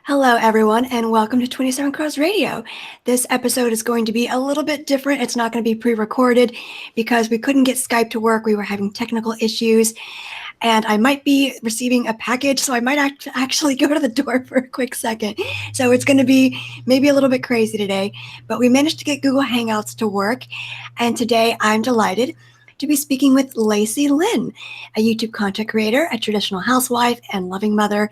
Hello, everyone, and welcome to 27Crows Radio. This episode is going to be a little bit different. It's not going to be pre-recorded because we couldn't get Skype to work. We were having technical issues, and I might be receiving a package, so I might actually go to the door for a quick second. So it's going to be maybe a little bit crazy today, but we managed to get Google Hangouts to work, and today I'm delighted to be speaking with Lacey Lynn, a YouTube content creator, a traditional housewife and loving mother,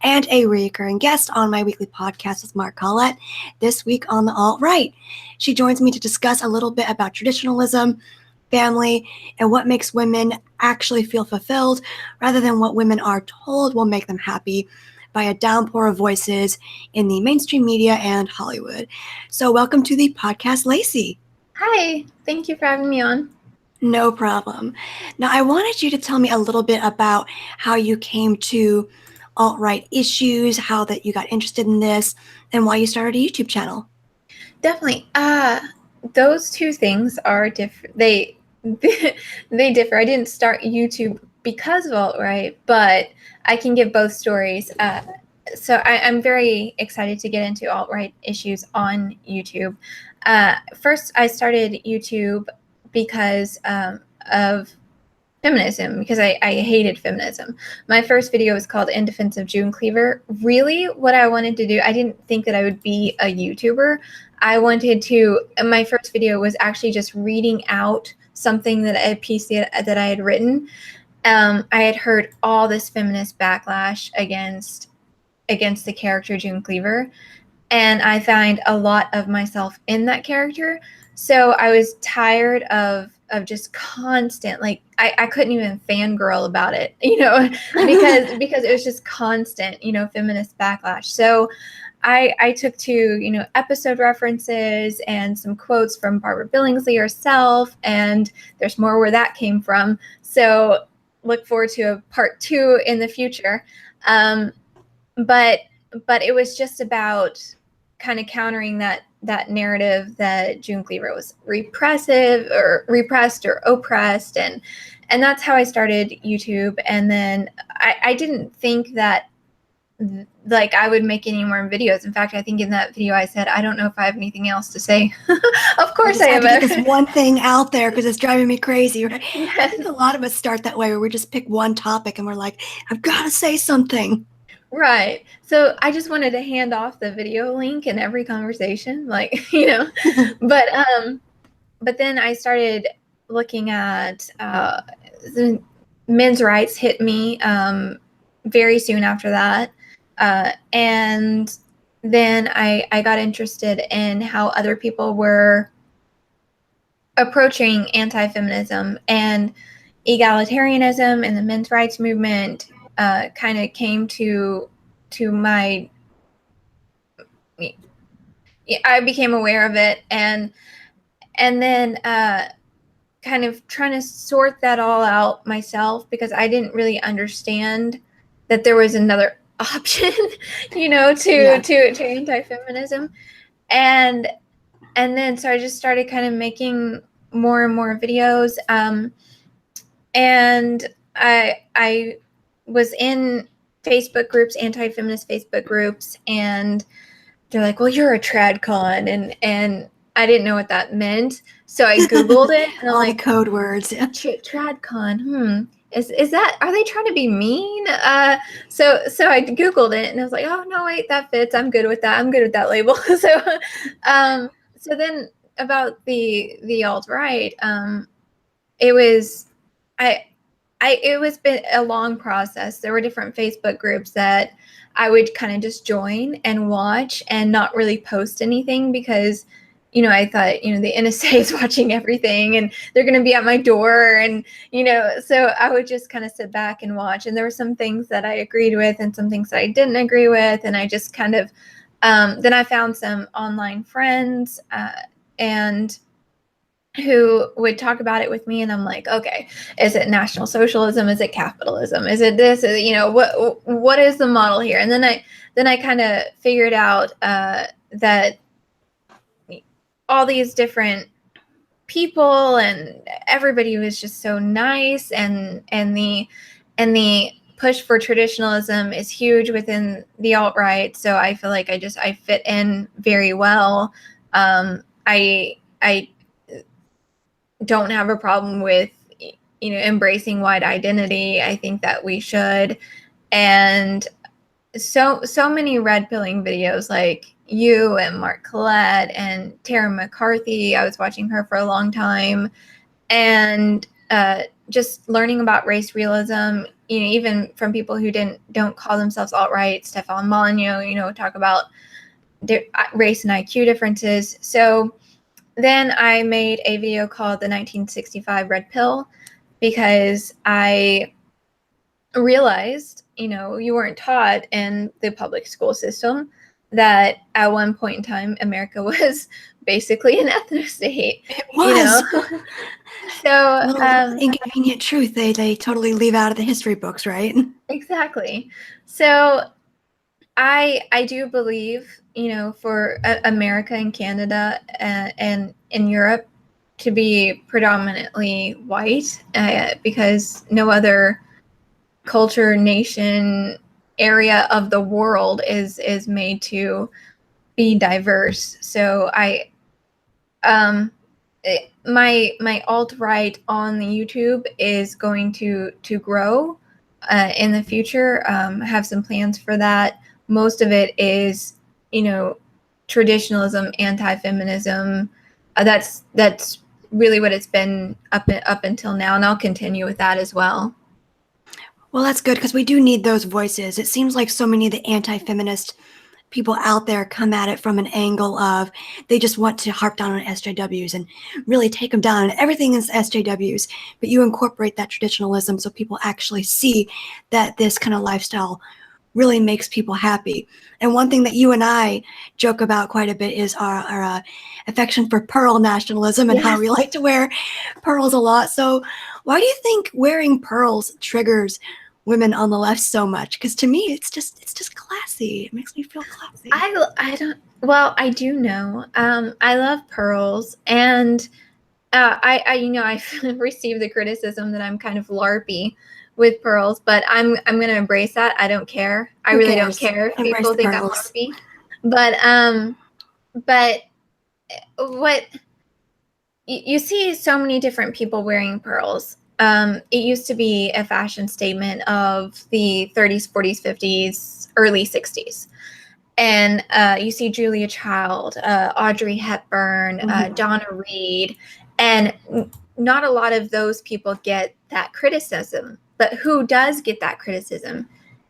and a recurring guest on my weekly podcast with Mark Collette, this week on the alt-right. She joins me to discuss a little bit about traditionalism, family, and what makes women actually feel fulfilled rather than what women are told will make them happy by a downpour of voices in the mainstream media and Hollywood. So welcome to the podcast, Lacey. Hi, thank you for having me on. No problem. Now, I wanted you to tell me a little bit about how you came to alt-right issues, how that you got interested in this, and why you started a YouTube channel. Definitely. Those two things are different. They they differ. I didn't start YouTube because of alt-right, but I can give both stories. So I'm very excited to get into alt-right issues on YouTube. First, I started YouTube because of feminism, because I hated feminism. My first video was called In Defense of June Cleaver. Really, what I wanted to do, I didn't think that I would be a YouTuber. My first video was actually just reading out something that a piece that I had written. I had heard all this feminist backlash against the character June Cleaver, and I find a lot of myself in that character. So I was tired of just constant, like I couldn't even fangirl about it, because it was just constant, feminist backlash. So I took to, episode references and some quotes from Barbara Billingsley herself, and there's more where that came from. So look forward to a part 2 in the future. But it was just about kind of countering that narrative that June Cleaver was repressed or oppressed, and that's how I started YouTube. And then I didn't think that like I would make any more videos. In fact, I think in that video I said, I don't know if I have anything else to say. Of course I have. To get this one thing out there because it's driving me crazy, right? Yes. I think a lot of us start that way, where we just pick one topic and we're like, I've got to say something. Right. So I just wanted to hand off the video link in every conversation, like, but then I started looking at the men's rights hit me very soon after that. And then I got interested in how other people were approaching anti-feminism and egalitarianism, and the men's rights movement kind of came to my, I became aware of it, and then kind of trying to sort that all out myself, because I didn't really understand that there was another option, to anti-feminism. And then so I just started kind of making more and more videos. And I was in Facebook groups, anti-feminist Facebook groups, and they're like, well, you're a tradcon, and I didn't know what that meant. So I Googled it, and I'm all like, the code words. tradcon, is that, are they trying to be mean? So I Googled it, and I was like, oh no, wait, that fits. I'm good with that. I'm good with that label. So then about the alt-right, it was it was been a long process. There were different Facebook groups that I would kind of just join and watch and not really post anything, because I thought, the NSA is watching everything and they're going to be at my door. And, so I would just kind of sit back and watch. And there were some things that I agreed with and some things that I didn't agree with. And I just kind of, then I found some online friends and who would talk about it with me. And I'm like, okay, is it National Socialism? Is it capitalism? Is it this? What is the model here? And then I kind of figured out that all these different people and everybody was just so nice, and the push for traditionalism is huge within the alt-right. So I feel like I fit in very well. I don't have a problem with, embracing white identity. I think that we should. And so many red pilling videos, like you and Mark Collette and Tara McCarthy. I was watching her for a long time, and just learning about race realism, even from people who don't call themselves alt-right. Stefan Molyneux, talk about race and IQ differences. So then I made a video called the 1965 Red Pill, because I realized, you weren't taught in the public school system that at one point in time, America was basically an ethnostate. It was. So, Inconvenient truth they totally leave out of the history books, right? exactly. So I do believe, for America and Canada and in Europe to be predominantly white, because no other culture, nation, area of the world is made to be diverse. So my alt-right on the YouTube is going to grow in the future. I have some plans for that. Most of it is, traditionalism, anti-feminism. That's really what it's been up until now, and I'll continue with that as well. Well, that's good, because we do need those voices. It seems like so many of the anti-feminist people out there come at it from an angle of they just want to harp down on SJWs and really take them down, and everything is SJWs, but you incorporate that traditionalism so people actually see that this kind of lifestyle really makes people happy. And one thing that you and I joke about quite a bit is our affection for pearl nationalism, and Yes. how we like to wear pearls a lot. So why do you think wearing pearls triggers women on the left so much? Because to me, it's just classy. It makes me feel classy. I don't. Well, I do know. I love pearls, and I've received the criticism that I'm kind of LARPy with pearls, but I'm going to embrace that. I don't care. I really don't care if people think I'm LARPy. But what you see so many different people wearing pearls. It used to be a fashion statement of the 30s, 40s, 50s, early 60s. And you see Julia Child, Audrey Hepburn, Donna Reed, and not a lot of those people get that criticism. But who does get that criticism?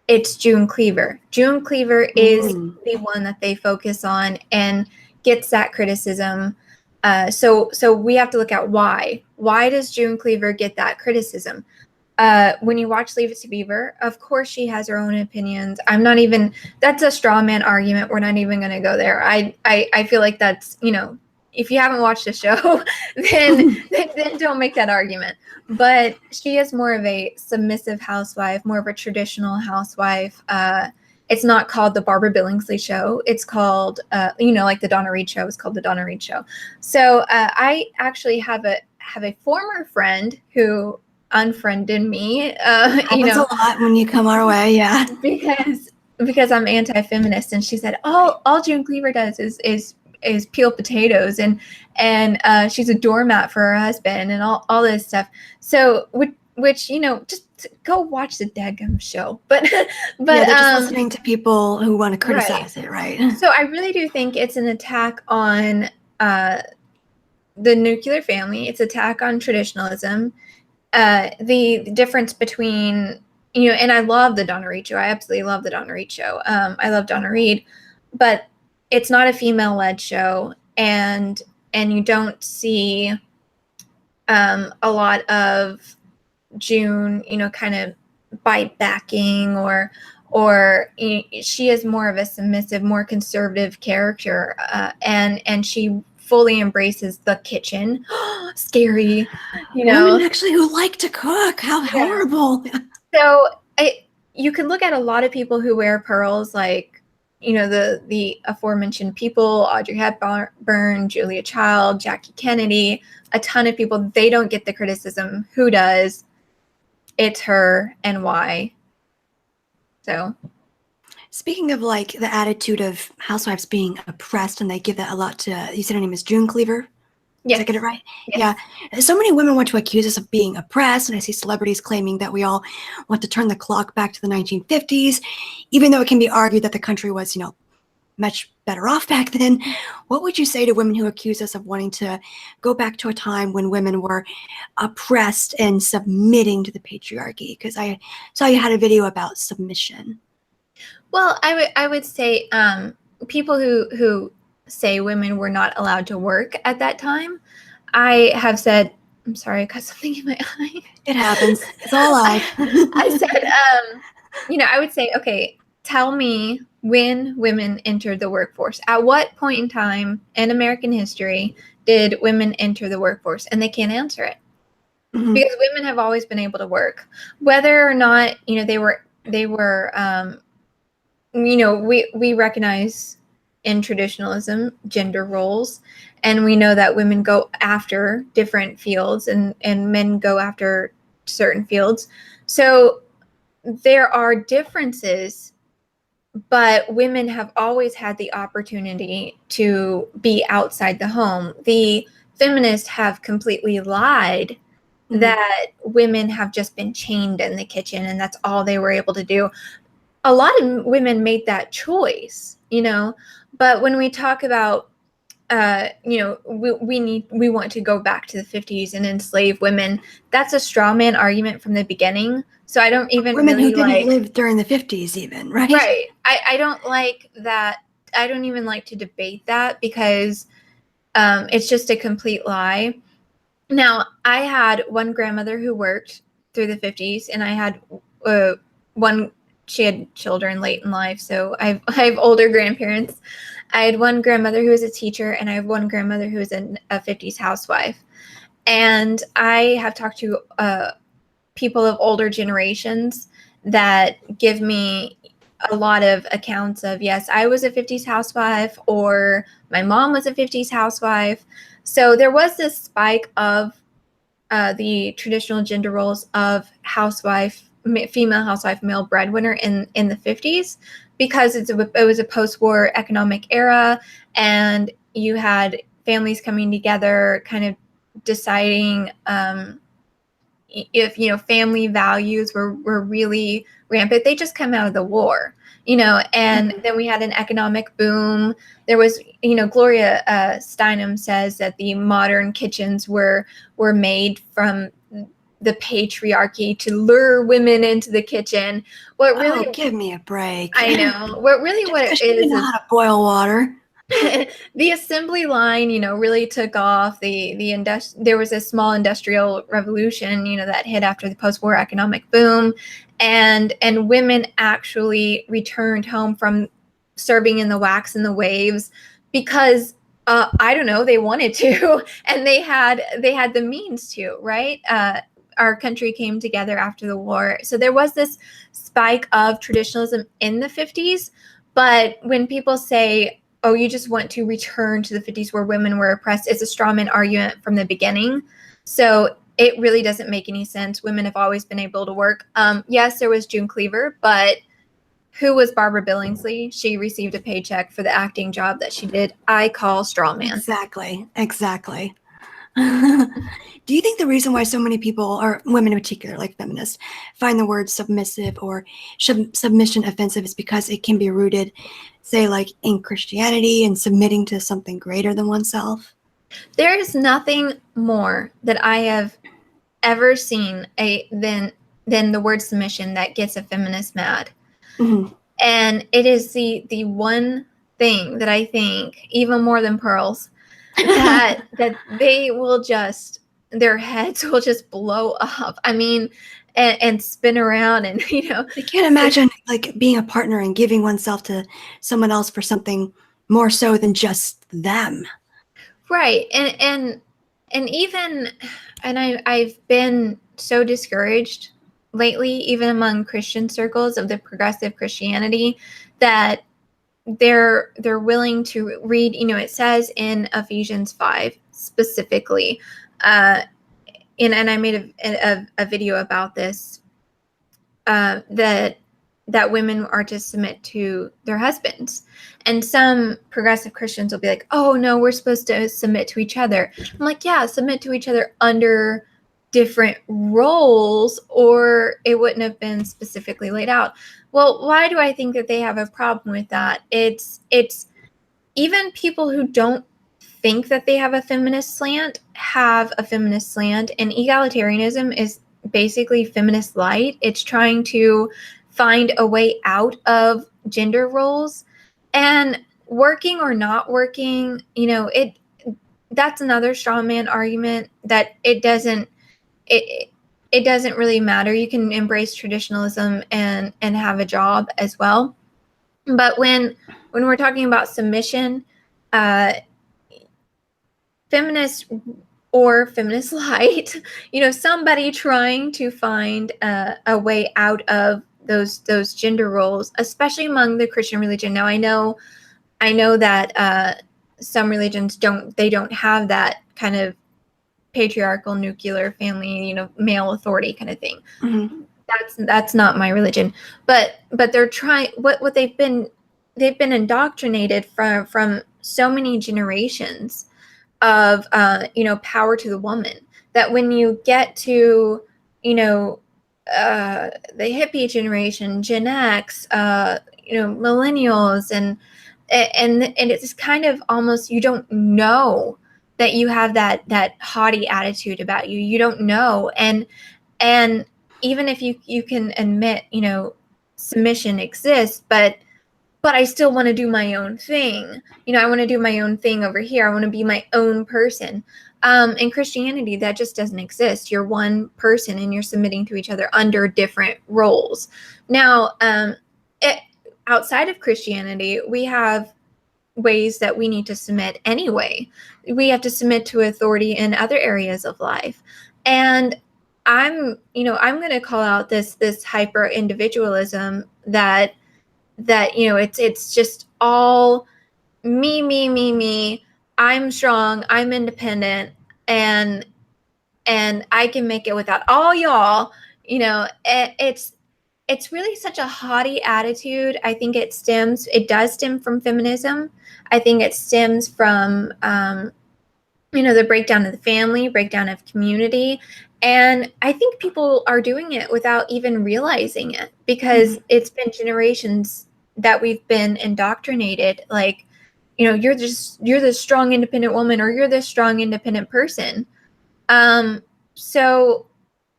It's June Cleaver. June Cleaver is the one that they focus on and gets that criticism. So we have to look at why. Why does June Cleaver get that criticism? When you watch Leave It to Beaver, of course she has her own opinions. That's a straw man argument. We're not even going to go there. I feel like that's, if you haven't watched the show, then don't make that argument. But she is more of a submissive housewife, more of a traditional housewife. It's not called the Barbara Billingsley Show. It's called, like the Donna Reed Show is called the Donna Reed Show. So I actually have a former friend who unfriended me. Happens a lot when you come our way, yeah. Because I'm anti-feminist, and she said, all June Cleaver does is peel potatoes, and she's a doormat for her husband, and all this stuff. So which just go watch the daggum show. But yeah, they're just listening to people who want to criticize it, right? So I really do think it's an attack on the nuclear family. It's attack on traditionalism. The difference between, and I love the Donna Reed Show. I absolutely love the Donna Reed Show. I love Donna Reed, but it's not a female-led show, and you don't see a lot of June, kind of bite backing or she is more of a submissive, more conservative character, and she fully embraces the kitchen. Scary, Women actually who like to cook. How horrible. So you can look at a lot of people who wear pearls, like, the aforementioned people, Audrey Hepburn, Julia Child, Jackie Kennedy, a ton of people. They don't get the criticism. Who does? It's her. And why? So Speaking of like the attitude of housewives being oppressed, and they give that a lot to, you said her name is June Cleaver. Did I get it yes, right? Yeah. yes. So many women want to accuse us of being oppressed, and I see celebrities claiming that we all want to turn the clock back to the 1950s, even though it can be argued that the country was, much better off back then. What would you say to women who accuse us of wanting to go back to a time when women were oppressed and submitting to the patriarchy? Because I saw you had a video about submission. Well, I would say people who say women were not allowed to work at that time, I have said, I'm sorry, I got something in my eye. It happens. It's all live. I said, I would say, okay, tell me when women entered the workforce. At what point in time in American history did women enter the workforce? And they can't answer it Mhm. because women have always been able to work, whether or not they were we recognize in traditionalism gender roles, and we know that women go after different fields and men go after certain fields. So there are differences, but women have always had the opportunity to be outside the home. The feminists have completely lied Mhm. that women have just been chained in the kitchen and that's all they were able to do. A lot of women made that choice, but when we talk about we want to go back to the 50s and enslave women, that's a straw man argument from the beginning. So I don't even Women who really didn't like, live during the 50s, even, right? right, I don't like that. I don't even like to debate that because it's just a complete lie. Now, I had one grandmother who worked through the 50s, and I had one, she had children late in life, so I have older grandparents. I had one grandmother who was a teacher, and I have one grandmother who was a 50s housewife. And I have talked to people of older generations that give me a lot of accounts of, yes, I was a 50s housewife, or my mom was a 50s housewife. So there was this spike of the traditional gender roles of housewife, female housewife, male breadwinner in the 50s, because it was a post-war economic era, and you had families coming together, kind of deciding if family values were really rampant. They just come out of the war, and then we had an economic boom. There was, Gloria Steinem says that the modern kitchens were made from the patriarchy to lure women into the kitchen. What Oh, really, give me a break. I know, what Just it because she didn't know is how to boil water. the assembly line, really took off. There was a small industrial revolution, that hit after the post-war economic boom, and women actually returned home from serving in the wax and the waves because I don't know, they wanted to, and they had the means to, right? Our country came together after the war, so there was this spike of traditionalism in the 50s. But when people say, oh, you just want to return to the 50s where women were oppressed, it's a straw man argument from the beginning. So it really doesn't make any sense. Women have always been able to work. Yes, there was June Cleaver, but who was Barbara Billingsley? She received a paycheck for the acting job that she did. I call straw man. Exactly. Exactly. Do you think the reason why so many people, or women in particular, like feminists, find the word submissive or submission offensive is because it can be rooted, say, like in Christianity and submitting to something greater than oneself? There is nothing more that I have ever seen than the word submission that gets a feminist mad. Mhm. And it is the one thing that I think, even more than pearls, that they will just, their heads will just blow up. I mean, and spin around, and They can't imagine like being a partner and giving oneself to someone else for something more so than just them. right. And even, and I've been so discouraged lately, even among Christian circles of the progressive Christianity, that they're willing to read, it says in Ephesians 5 specifically, uh and I made a video about this, that that women are to submit to their husbands. And some progressive Christians will be like, oh, no, we're supposed to submit to each other. I'm like, yeah, submit to each other under different roles, or it wouldn't have been specifically laid out. Well, why do I think that they have a problem with that? It's even people who don't think that they have a feminist slant have a feminist slant, and egalitarianism is basically feminist light. It's trying to find a way out of gender roles, and working or not working, that's another straw man argument, that it doesn't really matter. You can embrace traditionalism and have a job as well. But when we're talking about submission, feminist or feminist light, somebody trying to find a way out of those gender roles, especially among the Christian religion. Now, I know that some religions don't have that kind of patriarchal nuclear family, male authority kind of thing. Mm-hmm. That's not my religion, but they're trying, what they've been indoctrinated from so many generations of power to the woman, that when you get to the hippie generation, Gen X, millennials, and it's kind of almost, you don't know that you have that haughty attitude about you. You don't know, and even if you can admit, submission exists, but I still want to do my own thing. I want to do my own thing over here. I want to be my own person. In Christianity, that just doesn't exist. You're one person and you're submitting to each other under different roles. Now, outside of Christianity, we have ways that we need to submit anyway. We have to submit to authority in other areas of life. And I'm going to call out this hyper individualism that it's just all me. I'm strong, I'm independent, and I can make it without all y'all. It's really such a haughty attitude. I think it does stem from feminism. I think it stems from the breakdown of the family, breakdown of community. And I think people are doing it without even realizing it, because it's been generations that we've been indoctrinated. Like, you're this strong, independent woman, or you're this strong, independent person. So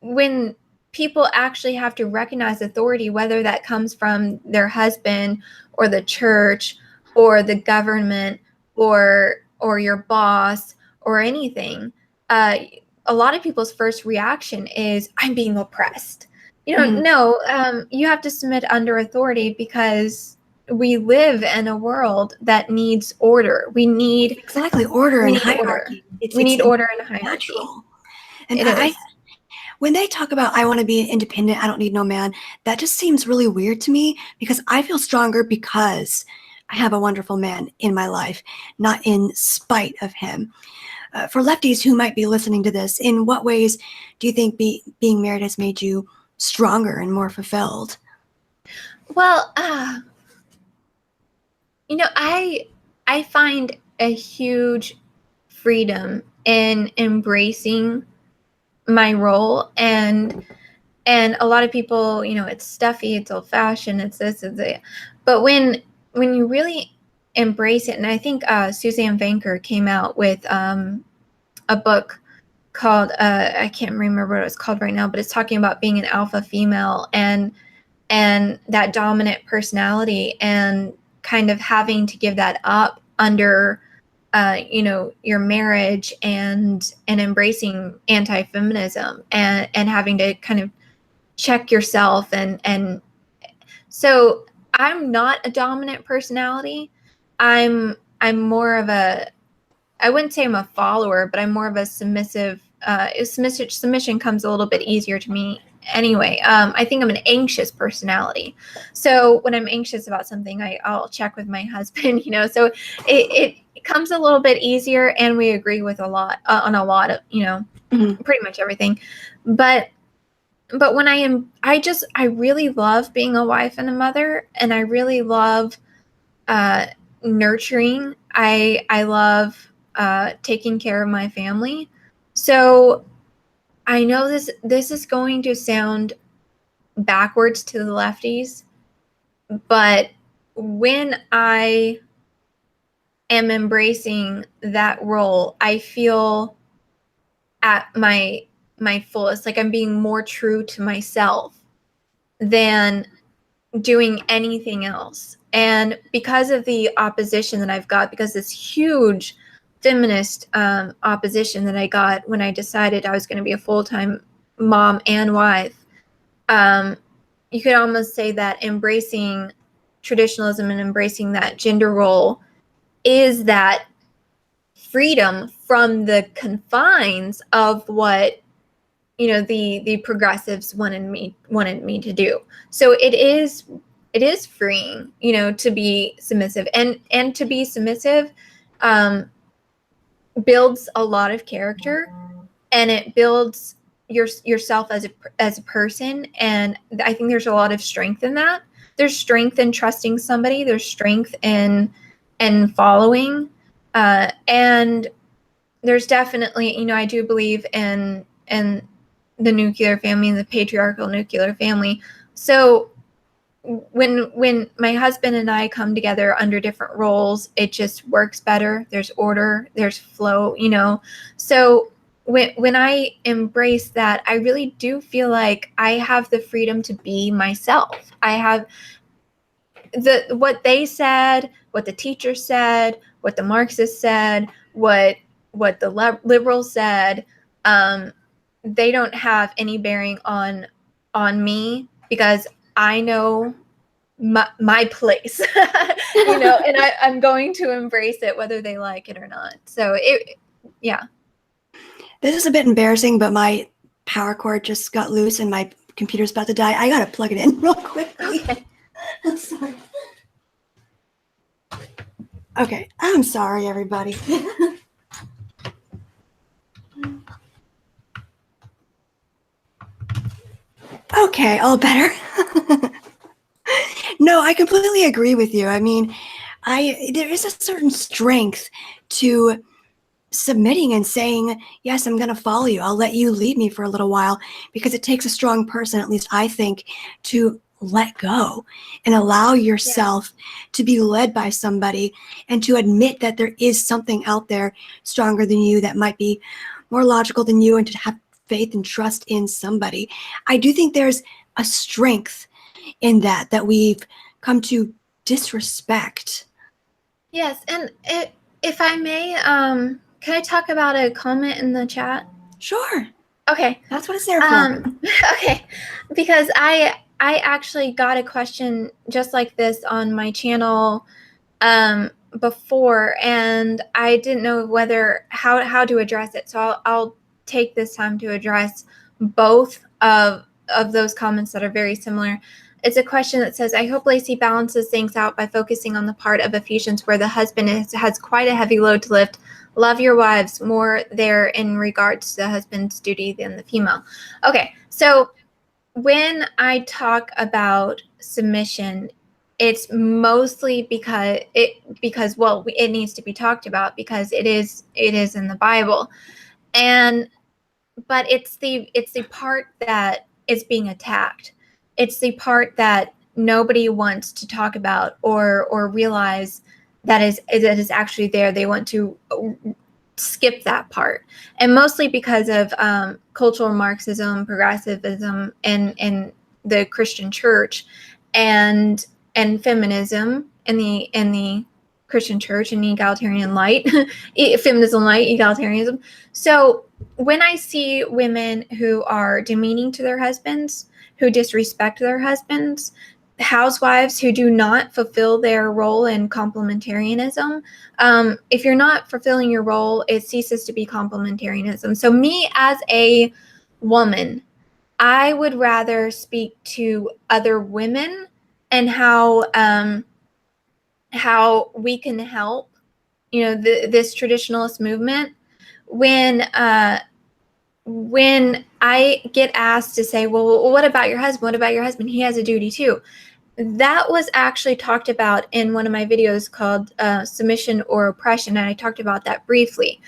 when people actually have to recognize authority, whether that comes from their husband or the church or the government or your boss or anything, a lot of people's first reaction is, I'm being oppressed. No, you have to submit under authority, because we live in a world that needs order. We need order and hierarchy. We need order and hierarchy. Natural. And when they talk about, I want to be independent, I don't need no man, that just seems really weird to me, because I feel stronger because I have a wonderful man in my life, not in spite of him. For lefties who might be listening to this, in what ways do you think being married has made you stronger and more fulfilled? Well, I find a huge freedom in embracing my role, and a lot of people, it's stuffy, it's old fashioned, it's this, it's that. But when you really embrace it, and I think Suzanne Vanker came out with a book called I can't remember what it's called right now, but it's talking about being an alpha female and that dominant personality, and kind of having to give that up under your marriage, and embracing anti-feminism, and having to kind of check yourself, and so I'm not a dominant personality. I'm more of I wouldn't say I'm a follower, but I'm more of a submissive. Submission comes a little bit easier to me anyway. I think I'm an anxious personality. So when I'm anxious about something, I'll check with my husband, so it comes a little bit easier, and we agree with a lot on a lot of, pretty much everything. But when I really love being a wife and a mother, and I really love nurturing. I love taking care of my family. So I know this is going to sound backwards to the lefties, but when I am embracing that role, I feel at my fullest, like I'm being more true to myself than doing anything else. And because of the opposition that I've got, because this huge feminist opposition that I got when I decided I was going to be a full-time mom and wife, you could almost say that embracing traditionalism and embracing that gender role is that freedom from the confines of what the progressives wanted me to do. So it is freeing, to be submissive, and to be submissive builds a lot of character, and it builds yourself as a person. And I think there's a lot of strength in that. There's strength in trusting somebody. There's strength in following, and there's definitely, I do believe in the nuclear family and the patriarchal nuclear family. So when my husband and I come together under different roles, it just works better. There's order, there's flow. So when I embrace that, I really do feel like I have the freedom to be myself. I have what they said, what the teacher said, what the Marxists said, what the liberals said. They don't have any bearing on me, because I know my place, and I'm going to embrace it whether they like it or not. So yeah. This is a bit embarrassing, but my power cord just got loose and my computer's about to die. I gotta plug it in real quickly. Okay. I'm sorry. Okay, I'm sorry, everybody. Okay, all better. No, I completely agree with you. I mean, there is a certain strength to submitting and saying, yes, I'm going to follow you. I'll let you lead me for a little while, because it takes a strong person, at least I think, to let go and allow yourself to be led by somebody, and to admit that there is something out there stronger than you that might be more logical than you, and to have faith and trust in somebody. I do think there's a strength in that we've come to disrespect. Yes, and if I may, can I talk about a comment in the chat? Sure. Okay. That's what it's there for. Okay, because I actually got a question just like this on my channel before, and I didn't know how to address it. So I'll take this time to address both of those comments that are very similar. It's a question that says, I hope Lacey balances things out by focusing on the part of Ephesians where the husband has quite a heavy load to lift. Love your wives, more there in regards to the husband's duty than the female. Okay, so when I talk about submission, it's mostly because it needs to be talked about, because it is in the Bible. But it's the part that is being attacked. It's the part that nobody wants to talk about or realize that is actually there. They want to skip that part, and mostly because of cultural Marxism, progressivism, and the Christian church, and feminism in the Christian church, and egalitarian light, feminism light, egalitarianism. So when I see women who are demeaning to their husbands, who disrespect their husbands, housewives who do not fulfill their role in complementarianism, if you're not fulfilling your role, it ceases to be complementarianism. So me as a woman, I would rather speak to other women and how we can help, this traditionalist movement when when I get asked to say, well, what about your husband? What about your husband? He has a duty too. That was actually talked about in one of my videos called Submission or Oppression. And I talked about that briefly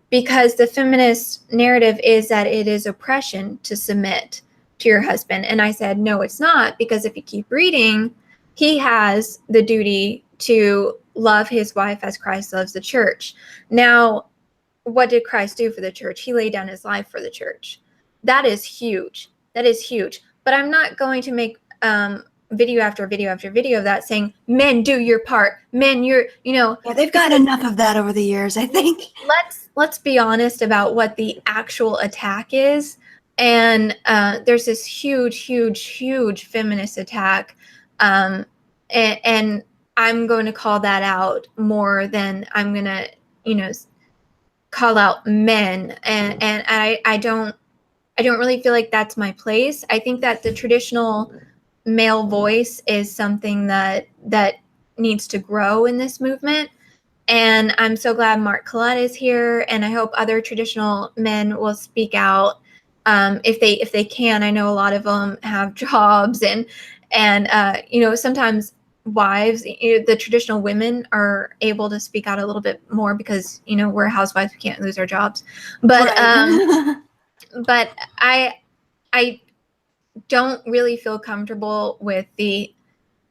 because the feminist narrative is that it is oppression to submit to your husband. And I said, no, it's not, because if you keep reading, he has the duty to love his wife as Christ loves the church. Now, what did Christ do for the church? He laid down his life for the church. That is huge. That is huge. But I'm not going to make video after video after video of that saying, men, do your part. Men, yeah, they've gotten enough of that over the years, I think. Let's be honest about what the actual attack is. And there's this huge feminist attack. And I'm going to call that out more than I'm going to, call out men. And I don't really feel like that's my place. I think that the traditional male voice is something that needs to grow in this movement. And I'm so glad Mark Collette is here, and I hope other traditional men will speak out if they can. I know a lot of them have jobs, and sometimes wives, the traditional women are able to speak out a little bit more because we're housewives, we can't lose our jobs. But right. but I don't really feel comfortable with the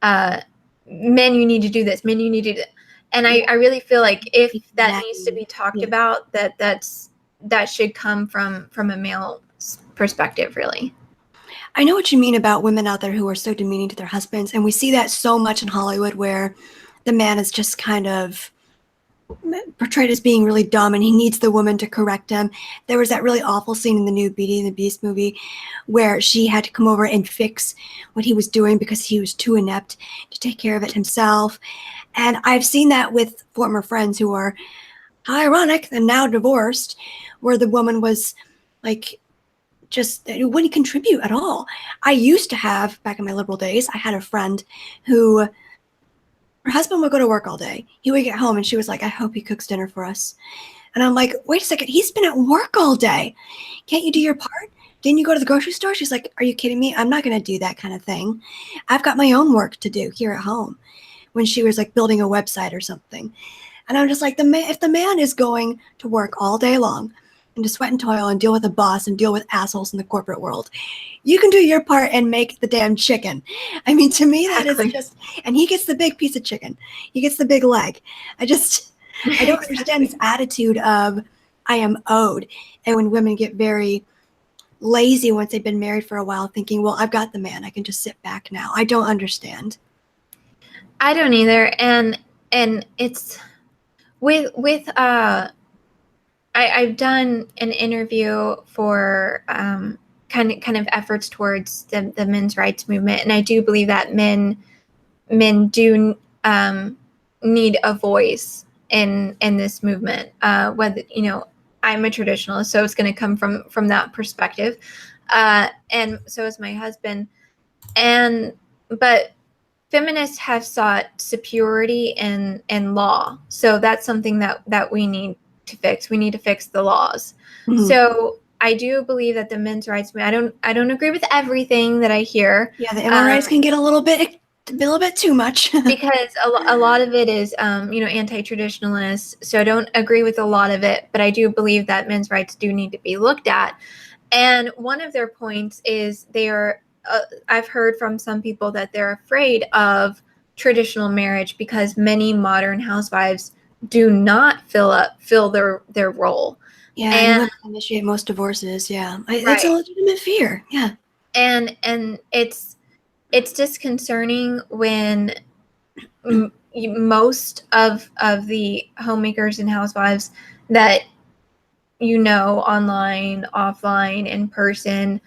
men, you need to do this, men, you need to do that. And I really feel like if that needs to be talked about, that should come from a male perspective, really. I know what you mean about women out there who are so demeaning to their husbands, and we see that so much in Hollywood where the man is just kind of portrayed as being really dumb and he needs the woman to correct him. There was that really awful scene in the new Beauty and the Beast movie where she had to come over and fix what he was doing because he was too inept to take care of it himself. And I've seen that with former friends who are, how ironic, and now divorced, where the woman was like, just wouldn't contribute at all. I used to have, back in my liberal days, I had a friend who, her husband would go to work all day. He would get home and she was like, I hope he cooks dinner for us. And I'm like, wait a second, he's been at work all day. Can't you do your part? Didn't you go to the grocery store? She's like, are you kidding me? I'm not going to do that kind of thing. I've got my own work to do here at home. When she was like building a website or something. And I'm just like, if the man is going to work all day long and to sweat and toil and deal with a boss and deal with assholes in the corporate world, you can do your part and make the damn chicken. I mean, to me, that is just, and he gets the big piece of chicken. He gets the big leg. I don't understand this attitude of I am owed. And when women get very lazy once they've been married for a while, thinking, well, I've got the man, I can just sit back now. I don't understand. I don't either. And it's with I've done an interview for kind of efforts towards the men's rights movement, and I do believe that men do need a voice in this movement. Whether I'm a traditionalist, so it's going to come from that perspective, and so is my husband. But feminists have sought superiority in law, so that's something that we need to fix. We need to fix the laws. Mm-hmm. So I do believe that the men's rights. I don't agree with everything that I hear. Yeah, the MR rights can get a little bit too much because a lot of it is anti-traditionalist. So I don't agree with a lot of it, but I do believe that men's rights do need to be looked at. And one of their points is they are. I've heard from some people that they're afraid of traditional marriage because many modern housewives do not fill their role. Yeah, and women initiate most divorces. Yeah, that's a legitimate fear. Yeah, and it's disconcerting when most of the homemakers and housewives that online, offline, in person,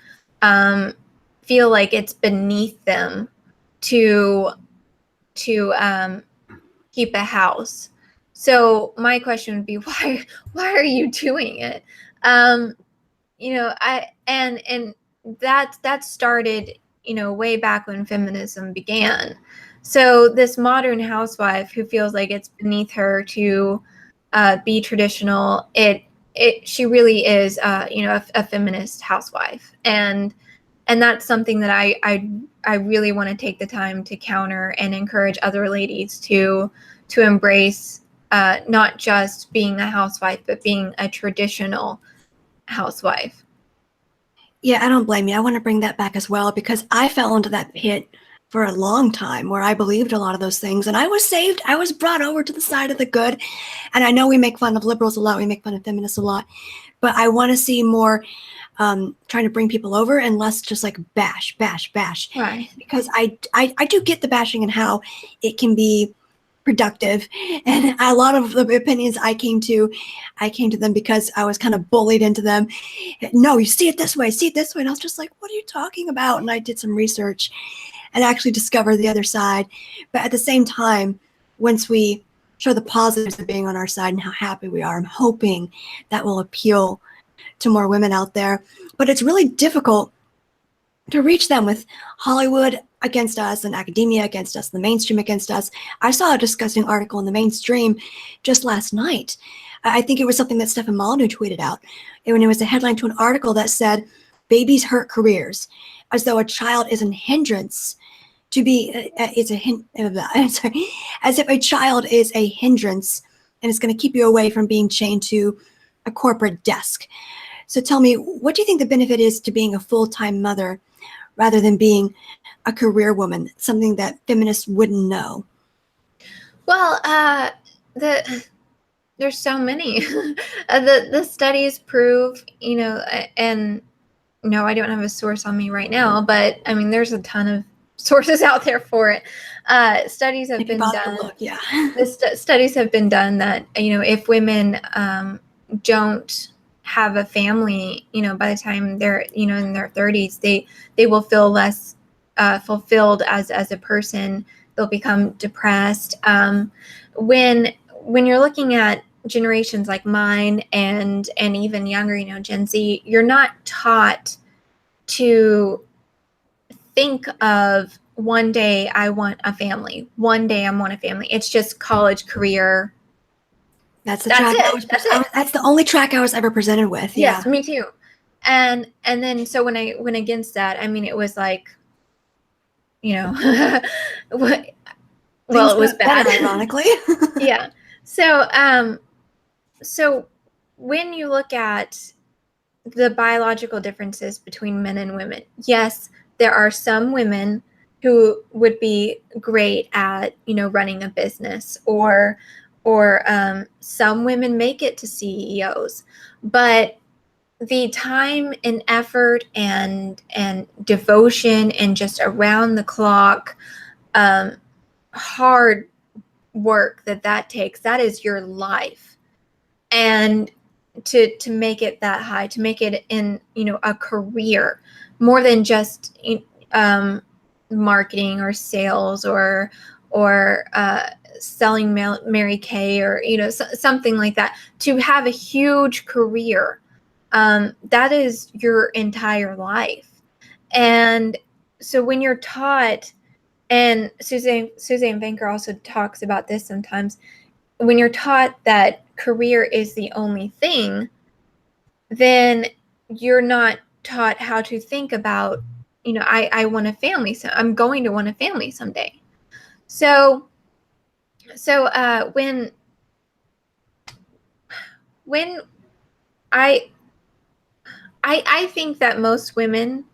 feel like it's beneath them to keep a house. So my question would be, why are you doing it? And that started, way back when feminism began. So this modern housewife who feels like it's beneath her to be traditional, it she really is, a feminist housewife, and that's something that I really want to take the time to counter and encourage other ladies to embrace, not just being a housewife, but being a traditional housewife. Yeah, I don't blame you. I want to bring that back as well, because I fell into that pit for a long time where I believed a lot of those things, and I was saved. I was brought over to the side of the good. And I know we make fun of liberals a lot, we make fun of feminists a lot, but I want to see more trying to bring people over and less just like bash. Right. Because I do get the bashing and how it can be productive, and a lot of the opinions I came to them because I was kind of bullied into them. No, you see it this way, and I was just like, what are you talking about? And I did some research and actually discovered the other side. But at the same time, once we show the positives of being on our side and how happy we are, I'm hoping that will appeal to more women out there. But it's really difficult to reach them with Hollywood against us and academia against us, the mainstream against us. I saw a disgusting article in the mainstream just last night. I think it was something that Stefan Molyneux tweeted out. And it was a headline to an article that said, babies hurt careers, as though a child is a hindrance to be, sorry, as if a child is a hindrance and it's going to keep you away from being chained to a corporate desk. So tell me, what do you think the benefit is to being a full-time mother rather than being a career woman, something that feminists wouldn't know? Well, there's so many. The studies prove, and no, I don't have a source on me right now, but I mean, there's a ton of sources out there for it. Studies have been done. Look, yeah. Studies have been done that, if women don't have a family, by the time they're, in their 30s, they will feel less fulfilled as a person. They'll become depressed. When you're looking at generations like mine and even younger, Gen Z, you're not taught to think of one day I want a family. One day I want a family. It's just college, career. That's the track. That's the only track I was ever presented with. Yeah. Yes, me too. And then so when I went against that, I mean, it was like, well, it was bad, ironically. Yeah. So when you look at the biological differences between men and women, yes, there are some women who would be great at, running a business, or some women make it to CEOs, but the time and effort and devotion and just around the clock, hard work that takes, that is your life. And to make it that high, to make it in, a career, more than just marketing or sales or selling Mary Kay or, something like that, to have a huge career, that is your entire life. And so when you're taught, and Suzanne Banker also talks about this sometimes, when you're taught that career is the only thing, then you're not taught how to think about, I want a family, so I'm going to want a family someday. So when I think that most women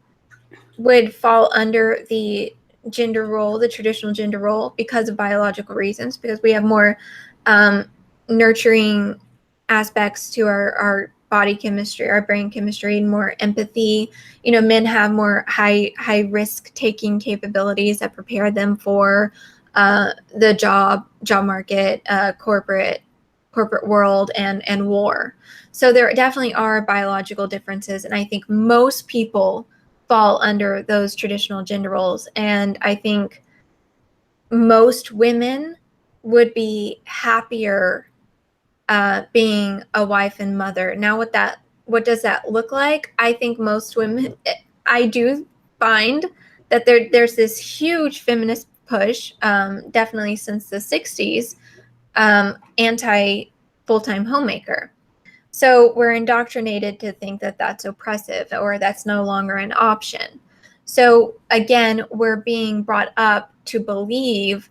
would fall under the gender role, the traditional gender role, because of biological reasons, because we have more nurturing aspects to our body chemistry, our brain chemistry, and more empathy. Men have more high risk taking capabilities that prepare them for the job market, corporate world, and war. So there definitely are biological differences, and I think most people fall under those traditional gender roles. And I think most women would be happier being a wife and mother. Now, what does that look like? I think most women, I do find that there's this huge feminist push, definitely since the 60s, anti full-time homemaker. So we're indoctrinated to think that that's oppressive or that's no longer an option. So again, we're being brought up to believe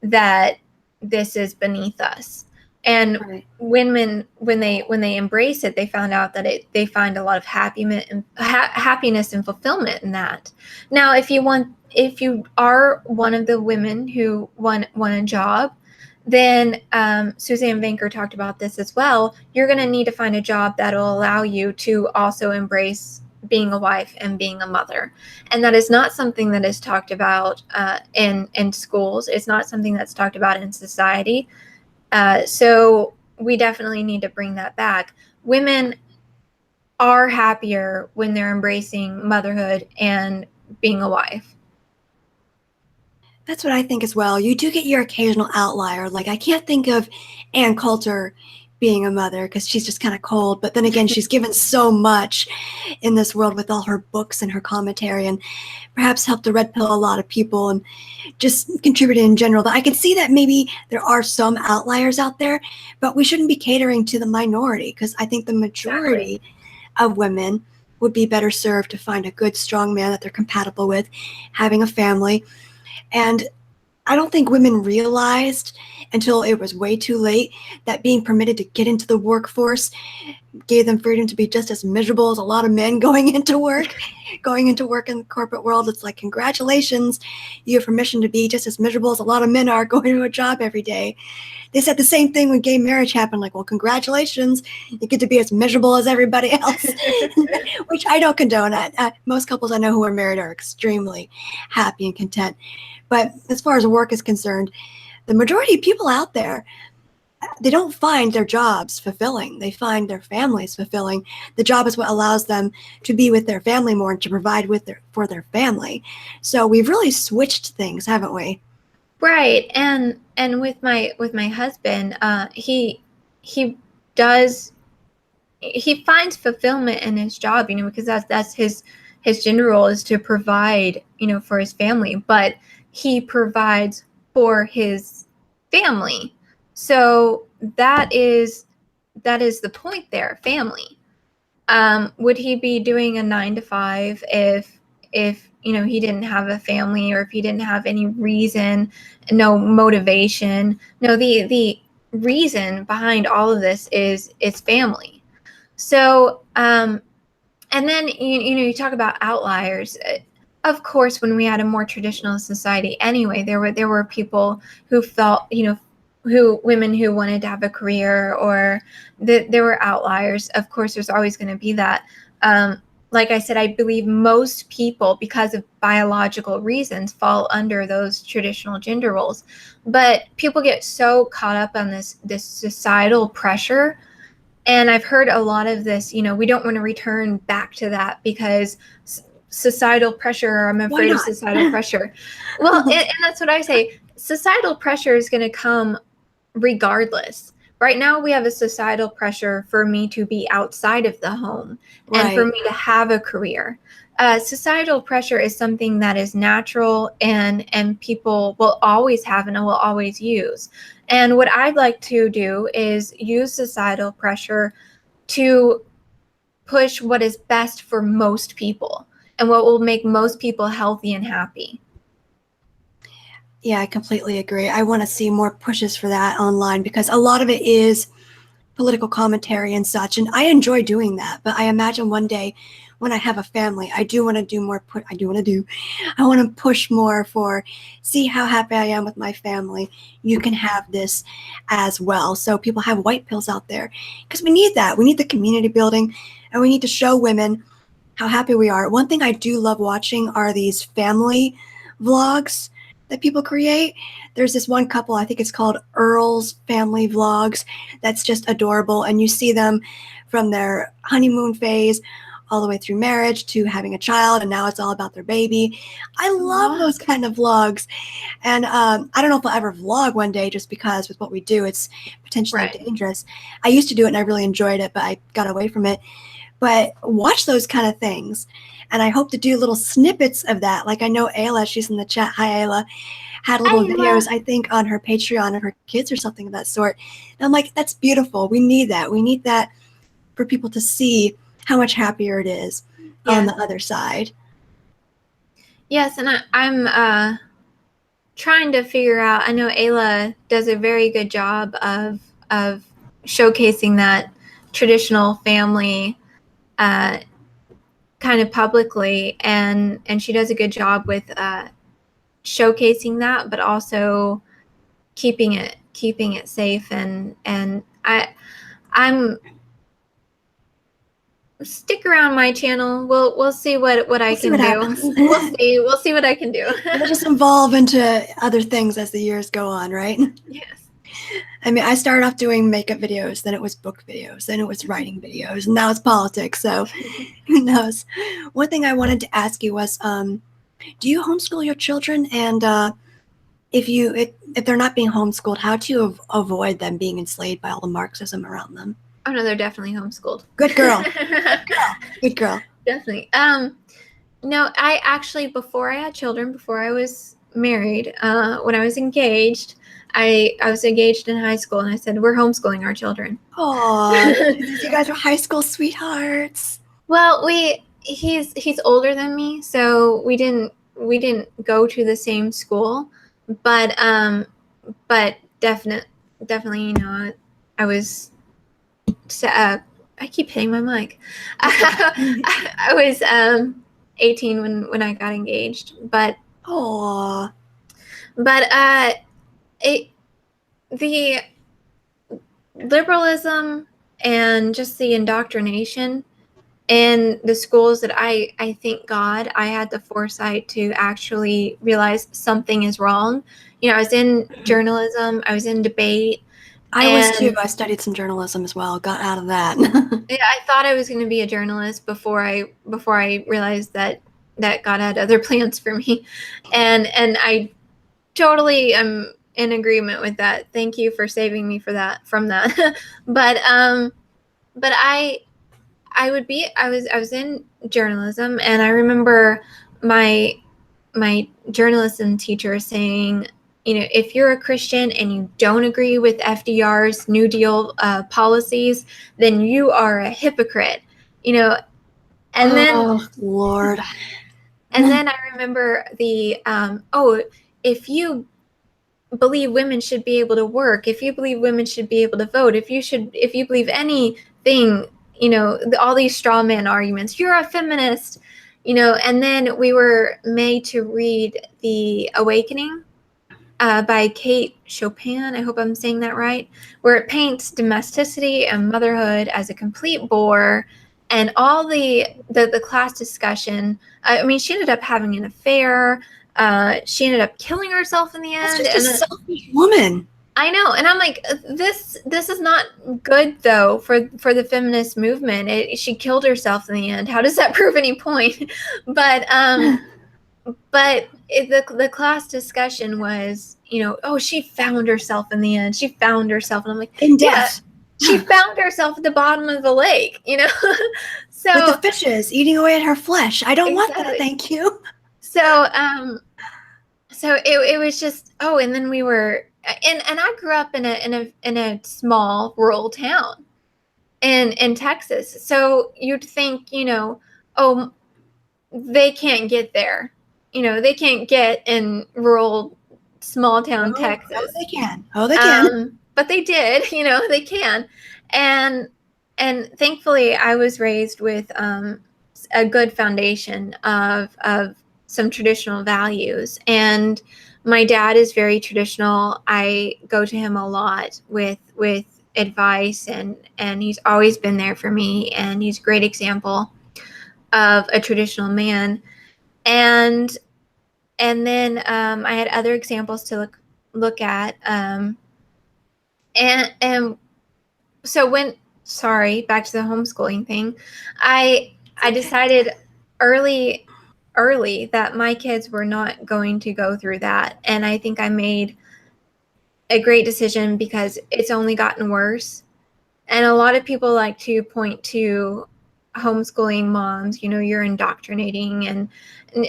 that this is beneath us. And Right. women, when they embrace it, they found out that they find a lot of happiness and fulfillment in that. Now, if you are one of the women who want a job, then Suzanne Vanker talked about this as well. You're going to need to find a job that will allow you to also embrace being a wife and being a mother. And that is not something that is talked about in schools. It's not something that's talked about in society. So we definitely need to bring that back. Women are happier when they're embracing motherhood and being a wife. That's what I think as well. You do get your occasional outlier. Like, I can't think of Ann Coulter being a mother because she's just kind of cold. But then again, she's given so much in this world with all her books and her commentary, and perhaps helped to red pill a lot of people and just contributed in general. But I can see that maybe there are some outliers out there, but we shouldn't be catering to the minority, because I think the majority of women would be better served to find a good, strong man that they're compatible with, having a family. And I don't think women realized until it was way too late that being permitted to get into the workforce gave them freedom to be just as miserable as a lot of men going into work. Going into work in the corporate world, it's like, congratulations, you have permission to be just as miserable as a lot of men are going to a job every day. They said the same thing when gay marriage happened, like, well, congratulations, you get to be as miserable as everybody else, which I don't condone. Most couples I know who are married are extremely happy and content. But as far as work is concerned, the majority of people out there, they don't find their jobs fulfilling. They find their families fulfilling. The job is what allows them to be with their family more and to provide for their family. So we've really switched things, haven't we? Right. And with my husband, he does he finds fulfillment in his job, because that's his gender role is to provide, for his family, but he provides for his family. So that is the point there, family. Would he be doing a 9 to 5 if he didn't have a family, or if he didn't have any reason, no motivation? No, the reason behind all of this is family. So, and then you talk about outliers. Of course, when we had a more traditional society, anyway, there were people who felt, women who wanted to have a career, or there were outliers. Of course, there's always going to be that. Like I said, I believe most people, because of biological reasons, fall under those traditional gender roles. But people get so caught up on this societal pressure. And I've heard a lot of this, we don't want to return back to that because societal pressure, I'm afraid of societal pressure. Well, and that's what I say. Societal pressure is going to come regardless. Right now, we have a societal pressure for me to be outside of the home and for me to have a career. Societal pressure is something that is natural and people will always have and will always use. And what I'd like to do is use societal pressure to push what is best for most people and what will make most people healthy and happy. Yeah, I completely agree. I want to see more pushes for that online, because a lot of it is political commentary and such, and I enjoy doing that. But I imagine one day when I have a family, I do want to do more. I want to push more for, see how happy I am with my family. You can have this as well. So people have white pills out there, because we need that. We need the community building, and we need to show women how happy we are. One thing I do love watching are these family vlogs that people create. There's this one couple, I think it's called Earl's Family Vlogs, that's just adorable. And you see them from their honeymoon phase all the way through marriage to having a child, and now it's all about their baby. I love those kind of vlogs. And I don't know if I'll ever vlog one day, just because with what we do, it's potentially dangerous. I used to do it and I really enjoyed it, but I got away from it. But watch those kind of things. And I hope to do little snippets of that. Like, I know Ayla, she's in the chat. Hi, Ayla. Had little videos, I think, on her Patreon of her kids or something of that sort. And I'm like, that's beautiful. We need that. We need that for people to see how much happier it is on the other side. Yes, and I'm trying to figure out. I know Ayla does a very good job of showcasing that traditional family kind of publicly, and she does a good job with showcasing that, but also keeping it safe. And I'm stick around my channel. We'll see what I can do. We'll see what I can do. It'll just evolve into other things as the years go on, right? Yes. I mean, I started off doing makeup videos, then it was book videos, then it was writing videos, and now it's politics. So who knows? One thing I wanted to ask you was, do you homeschool your children? And if they're not being homeschooled, how do you avoid them being enslaved by all the Marxism around them? Oh no, they're definitely homeschooled. Good girl. Good girl. Definitely. No, I actually, before I had children, before I was married, when I was engaged, I was engaged in high school, and I said, we're homeschooling our children. Aw, you guys are high school sweethearts. Well, he's older than me, so we didn't go to the same school, but definitely, you know, I was. I keep hitting my mic. I was 18 when I got engaged, but Aww. The liberalism and just the indoctrination in the schools that I thank God I had the foresight to actually realize something is wrong. You know, I was in journalism, I was in debate. I was too. I studied some journalism as well. Got out of that. Yeah, I thought I was going to be a journalist before I realized that God had other plans for me, and I totally am in agreement with that. Thank you for saving me from that. but I was in journalism, and I remember my journalism teacher saying, you know, if you're a Christian and you don't agree with FDR's New Deal policies, then you are a hypocrite, you know. And then, Lord. And then I remember the, if you believe women should be able to work, if you believe women should be able to vote, if you believe anything, you know, all these straw man arguments, you're a feminist, you know. And then we were made to read The Awakening by Kate Chopin, I hope I'm saying that right, where it paints domesticity and motherhood as a complete bore, and all the class discussion. I mean, she ended up having an affair. She ended up killing herself in the end. That's just a selfish woman. I know, and I'm like, this is not good though for the feminist movement. She killed herself in the end. How does that prove any point? But the class discussion was, you know, oh, she found herself in the end. She found herself, and I'm like, in death. Yeah, she found herself at the bottom of the lake, you know. So with the fishes eating away at her flesh. I don't want that, thank you. So it was just, and then we were, and I grew up in a small rural town in Texas. So you'd think, you know, oh, they can't get there. You know, they can't get in rural small town Texas. Oh, they can. Oh, they can. But they did, you know, they can. And thankfully I was raised with a good foundation of some traditional values. And my dad is very traditional. I go to him a lot with advice, and he's always been there for me, and he's a great example of a traditional man. And then I had other examples to look at. And so back to the homeschooling thing, I decided early that my kids were not going to go through that. And I think I made a great decision, because it's only gotten worse. And a lot of people like to point to homeschooling moms, you know, you're indoctrinating, and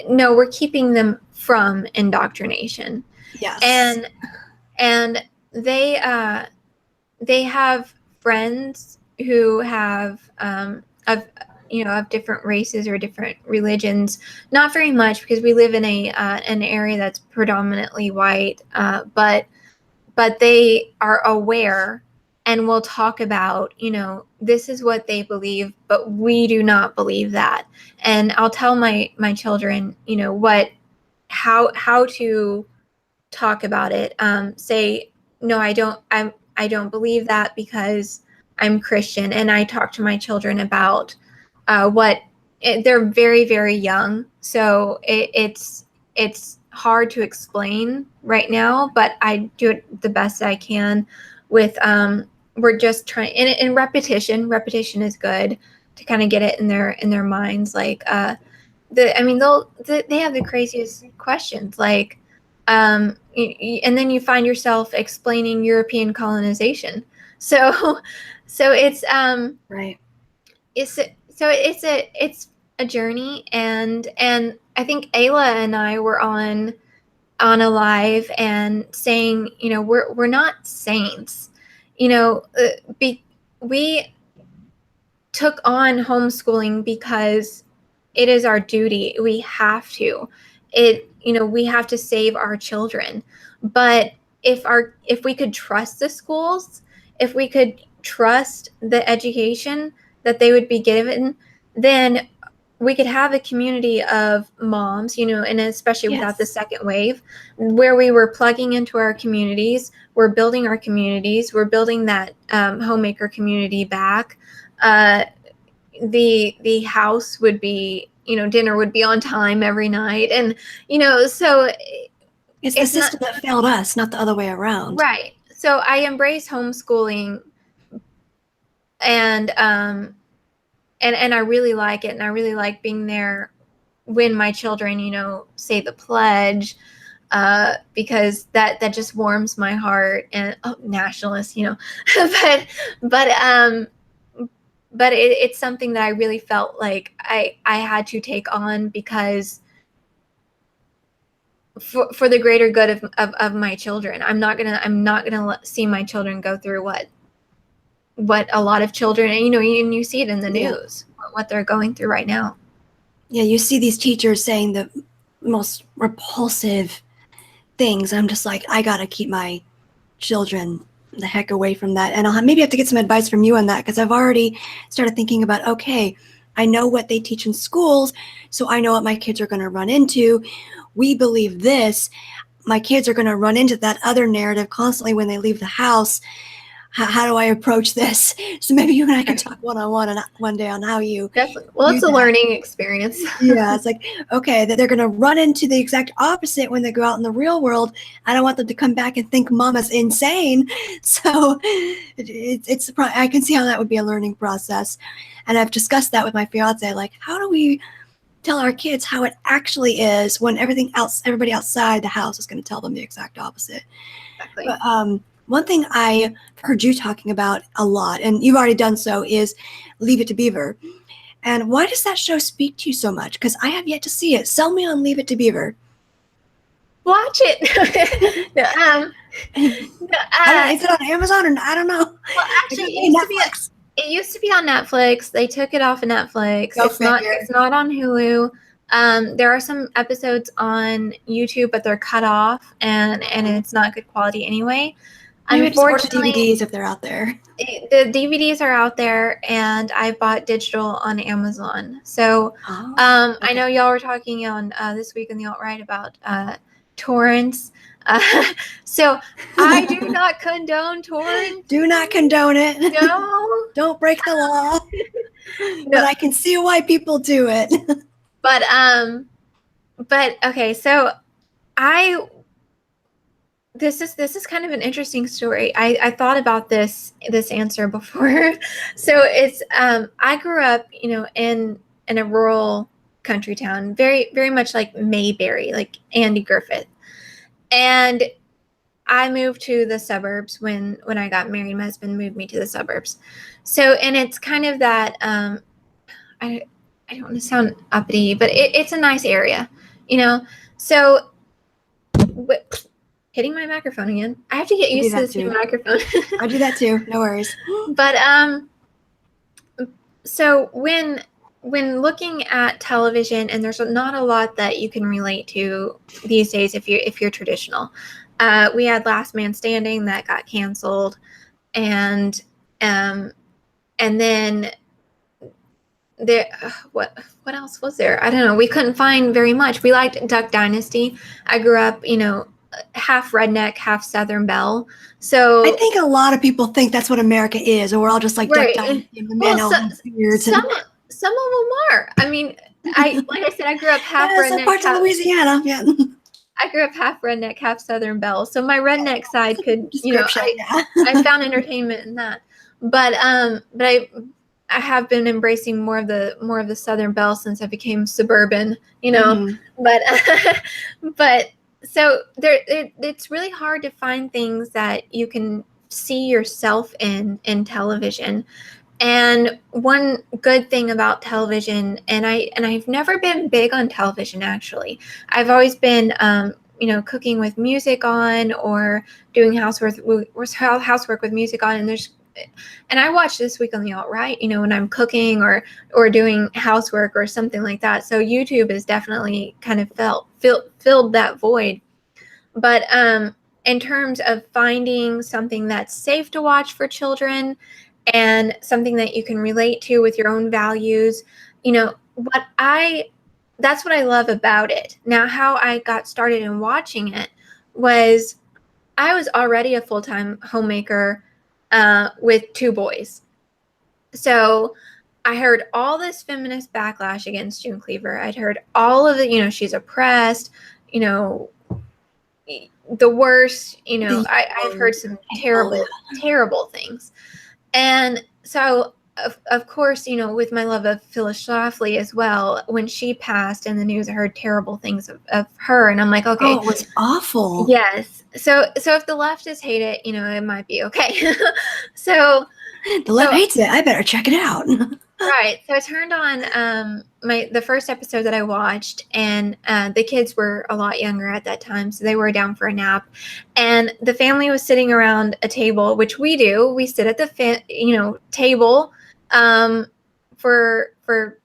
no, we're keeping them from indoctrination. Yes. And they have friends who have of different races or different religions. Not very much, because we live in an area that's predominantly white, but they are aware and will talk about, this is what they believe, but we do not believe that. And I'll tell my children, how to talk about it. Say, no, I don't believe that because I'm Christian. And I talk to my children about they're very, very young, so it's hard to explain right now, but I do it the best I can with we're just trying, and repetition is good to kind of get it in their minds. Like they have the craziest questions, like and then you find yourself explaining European colonization. So so Right. it's a journey, and I think Ayla and I were on a live and saying, we're not saints, we took on homeschooling because it is our duty. We have to. We have to save our children. But if we could trust the schools, if we could trust the education that they would be given, then we could have a community of moms, and especially without the Yes. second wave, where we were plugging into our communities, we're building our communities, we're building that homemaker community back. The house would be, dinner would be on time every night, and so It's the system that failed us, not the other way around. right. So I embrace homeschooling, and and I really like it, and I really like being there when my children, say the pledge, because that just warms my heart. And nationalist, but but but it's something that I really felt like I had to take on, because for the greater good of my children. I'm not gonna see my children go through what a lot of children, and you see it in the news, what they're going through right now. Yeah, you see these teachers saying the most repulsive things. I'm just like, I gotta keep my children the heck away from that. And I'll maybe have to get some advice from you on that, because I've already started thinking about, okay, I know what they teach in schools, so I know what my kids are going to run into. We believe this. My kids are going to run into that other narrative constantly when they leave the house. How do I approach this? So maybe you and I can talk one-on-one one day on how you Definitely. Well, it's a learning experience. Yeah, it's like, okay, that they're going to run into the exact opposite when they go out in the real world. I don't want them to come back and think mama's insane. So it's I can see how that would be a learning process. And I've discussed that with my fiance. Like, how do we tell our kids how it actually is when everybody outside the house is going to tell them the exact opposite? Exactly. But one thing I heard you talking about a lot, and you've already done so, is Leave It to Beaver. And why does that show speak to you so much? Because I have yet to see it. Sell me on Leave It to Beaver. Watch it. Is it on Amazon or I don't know? Well, actually, it used to be on Netflix. They took it off of Netflix. It's not on Hulu. There are some episodes on YouTube, but they're cut off, and it's not good quality anyway. Unfortunately, the DVDs if they're out there. The DVDs are out there, and I bought digital on Amazon. So Okay. I know y'all were talking on This Week in the Alt-Right about torrents. So I do not condone torrents. Do not condone it. No. Don't break the law. No. But I can see why people do it. But okay, so this is kind of an interesting story. I thought about this answer before. So it's I grew up, in a rural country town, very, very much like Mayberry, like Andy Griffith. And I moved to the suburbs when I got married. My husband moved me to the suburbs. So, and it's kind of that I don't want to sound uppity, but it's a nice area, So hitting my microphone again. I have to get used to this new microphone. I do that too. No worries. But so when looking at television, and there's not a lot that you can relate to these days if you're traditional. We had Last Man Standing that got canceled, and then there what else was there? I don't know. We couldn't find very much. We liked Duck Dynasty. I grew up, half redneck, half Southern Belle. So I think a lot of people think that's what America is, or we're all just like Duck right. Dynasty and the Well, men all have beards. some of them are. I mean, like I said, I grew up half Some redneck, parts of half, Louisiana. Yeah. I grew up half redneck, half Southern Belle. So my redneck side could, Description. I found entertainment in that. But I have been embracing more of the Southern Belle since I became suburban, Mm-hmm. But but so it's really hard to find things that you can see yourself in television. And one good thing about television, and I've never been big on television actually. I've always been cooking with music on, or doing housework with music on, and I watch This Week on the Alt-Right, when I'm cooking or doing housework or something like that. So YouTube has definitely kind of filled that void. But in terms of finding something that's safe to watch for children and something that you can relate to with your own values, that's what I love about it. Now, how I got started in watching it was I was already a full-time homemaker with 2 boys. So I heard all this feminist backlash against June Cleaver. I'd heard all of it, she's oppressed, the worst, I've heard some terrible things. And so, of course, with my love of Phyllis Schlafly as well, when she passed in the news, I heard terrible things of her. And I'm like, okay. Oh, it was awful. Yes. So if the leftists hate it, it might be okay. So the left hates it. I better check it out. Right. So I turned on the first episode that I watched, and the kids were a lot younger at that time, so they were down for a nap, and the family was sitting around a table, which we do. We sit at the table for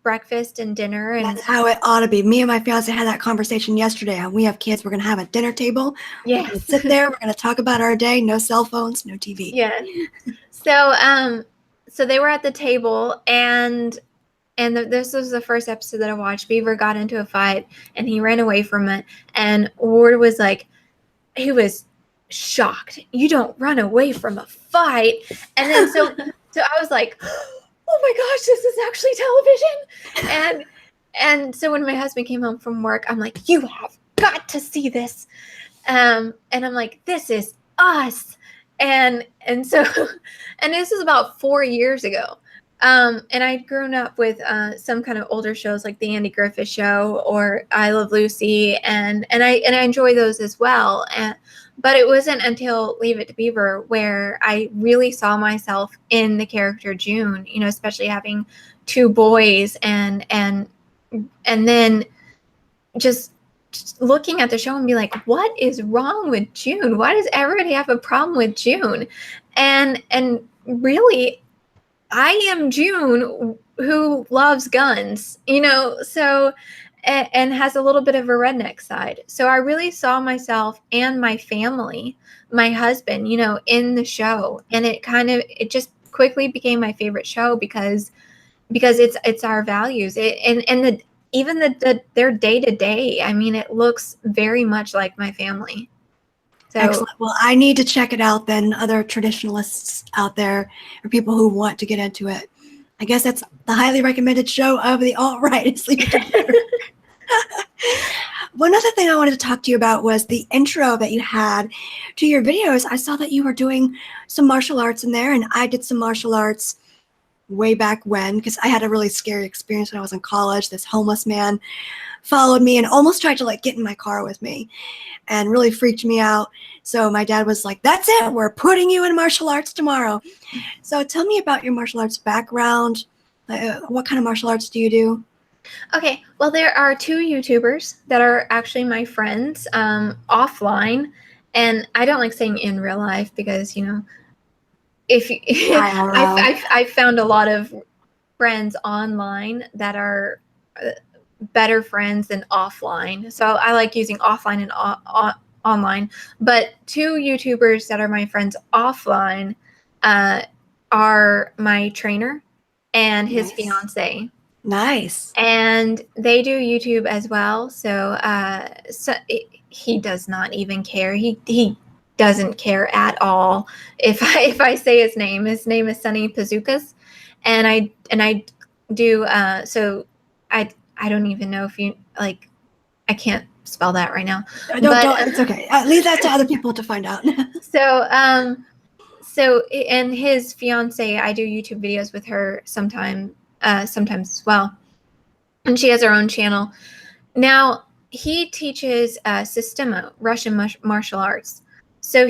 breakfast and dinner, and that's how it ought to be. Me and my fiance had that conversation yesterday. And we have kids. We're gonna have a dinner table. Yes. We're gonna sit there. We're gonna talk about our day. No cell phones. No TV. Yes. So they were at the table, and this was the first episode that I watched. Beaver got into a fight, and he ran away from it. And Ward was like, he was shocked. You don't run away from a fight. And then so I was like, oh my gosh, this is actually television. And so when my husband came home from work, I'm like, you have got to see this. And I'm like, this is us. And so, and this was about 4 years ago. And I'd grown up with some kind of older shows like The Andy Griffith Show or I Love Lucy, and I enjoy those as well. But it wasn't until Leave It to Beaver where I really saw myself in the character June, especially having 2 boys, and then just looking at the show and be like, what is wrong with June? Why does everybody have a problem with June? And really, I am June, who loves guns, so, and has a little bit of a redneck side. So I really saw myself and my family, my husband, in the show. And it just quickly became my favorite show because it's our values. Even their day to day. I mean, it looks very much like my family. So, excellent. Well, I need to check it out then. Other traditionalists out there, or people who want to get into it. I guess that's the highly recommended show of the alt-right. One other thing I wanted to talk to you about was the intro that you had to your videos. I saw that you were doing some martial arts in there, and I did some martial arts way back when, because I had a really scary experience when I was in college. This homeless man followed me and almost tried to get in my car with me and really freaked me out. So my dad was like, that's it, we're putting you in martial arts tomorrow. So tell me about your martial arts background. What kind of martial arts do you do? Okay, well, there are 2 YouTubers that are actually my friends offline, and I don't like saying in real life because, if I found a lot of friends online that are better friends than offline. So I like using offline and online. But two YouTubers that are my friends offline are my trainer and his fiance. Nice. And they do YouTube as well. So, he does not even care. He doesn't care at all if I say his name. His name is Sunny Pazukas, and I do so I don't even know if you like. I can't spell that right now. Don't, it's okay. Leave that to other people to find out. So and his fiance, I do YouTube videos with her sometimes as well, and she has her own channel. Now he teaches Sistema, Russian martial arts. So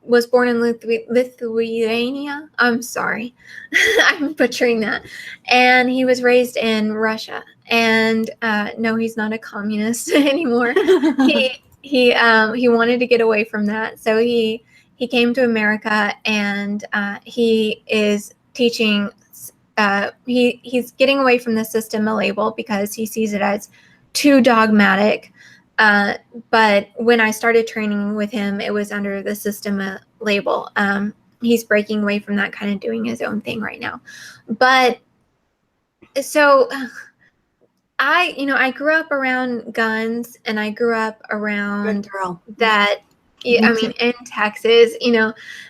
was born in Lithuania. I'm sorry, I'm butchering that. And he was raised in Russia. And no, he's not a communist anymore. He wanted to get away from that, so he came to America, and he is teaching. He's getting away from the Sistema label because he sees it as too dogmatic. But when I started training with him, it was under the System label. He's breaking away from that, kind of doing his own thing right now. But so I grew up around guns, and I grew up around that. I mean, in Texas,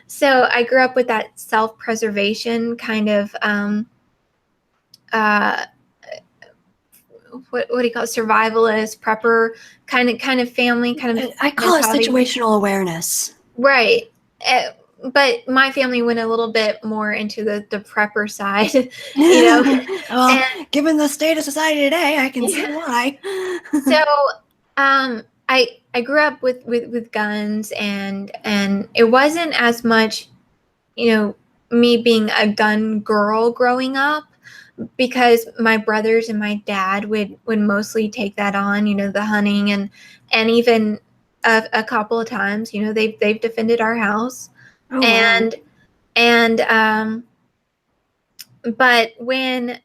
so I grew up with that self-preservation kind of what do you call it? Survivalist, prepper kind of family kind of. I call it situational awareness. Right. But my family went a little bit more into the prepper side, Well, and, given the state of society today, I can see why. So, I grew up with guns, and it wasn't as much, me being a gun girl growing up, because my brothers and my dad would mostly take that on, the hunting, and even a couple of times, they've defended our house. Oh, wow. And but when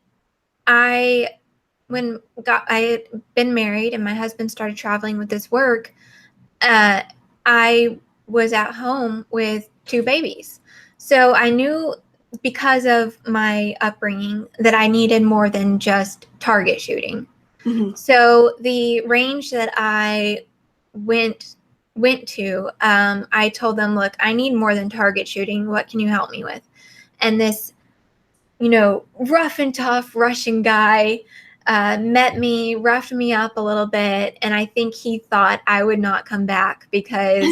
I had been married and my husband started traveling with his work, I was at home with two babies. So I knew, because of my upbringing, that I needed more than just target shooting. Mm-hmm. So the range that I went to, I told them, look, I need more than target shooting. What can you help me with? And this, rough and tough Russian guy met me, roughed me up a little bit, and I think he thought I would not come back because,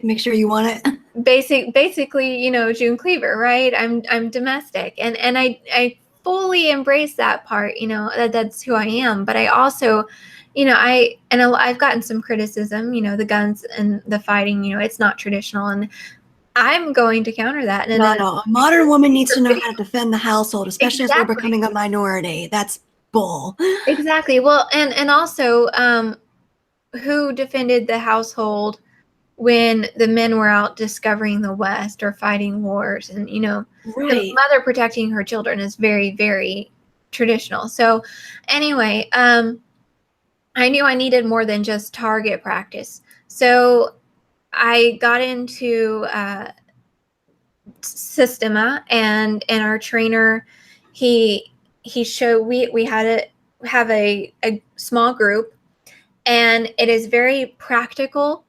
make sure you want it. Basically, June Cleaver, right? I'm domestic, and I fully embrace that part. That's who I am. But I also, I've gotten some criticism. The guns and the fighting. It's not traditional, and I'm going to counter that. And no, a modern woman needs to know how to defend the household, especially as we're becoming a minority. That's bull. Exactly. Well, and also, who defended the household when the men were out discovering the West or fighting wars? And, right. The mother protecting her children is very, very traditional. So anyway, I knew I needed more than just target practice. So I got into Systema, and our trainer, he showed, we had have a small group, and it is very practical.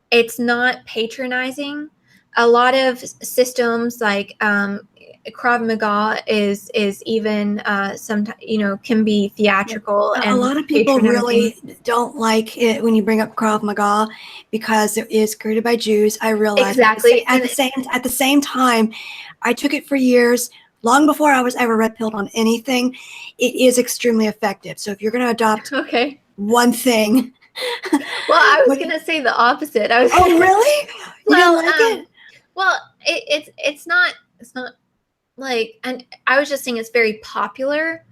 It's not patronizing. A lot of systems like Krav Maga is even sometimes, can be theatrical. A lot of people really don't like it when you bring up Krav Maga because it is created by Jews. I realize exactly. At the same time, I took it for years. Long before I was ever red pilled on anything, it is extremely effective. So if you're going to adopt one thing. Well, I was going to say the opposite. Oh, really? You didn't like it? Well, it's not like, and I was just saying it's very popular,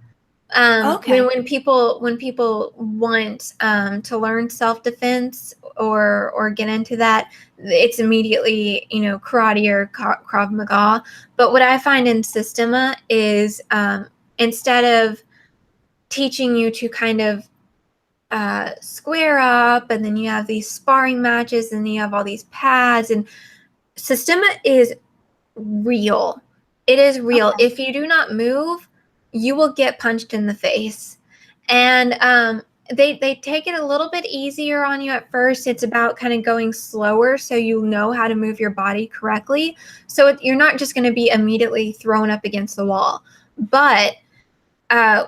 Okay. When people want to learn self-defense or get into that, it's immediately, karate or Krav Maga. But what I find in Systema is, instead of teaching you to kind of square up, and then you have these sparring matches, and you have all these pads, and Systema is real. It is real. Okay. If you do not move, you will get punched in the face. And they take it a little bit easier on you at first. It's about kind of going slower so you know how to move your body correctly. So you're not just going to be immediately thrown up against the wall. But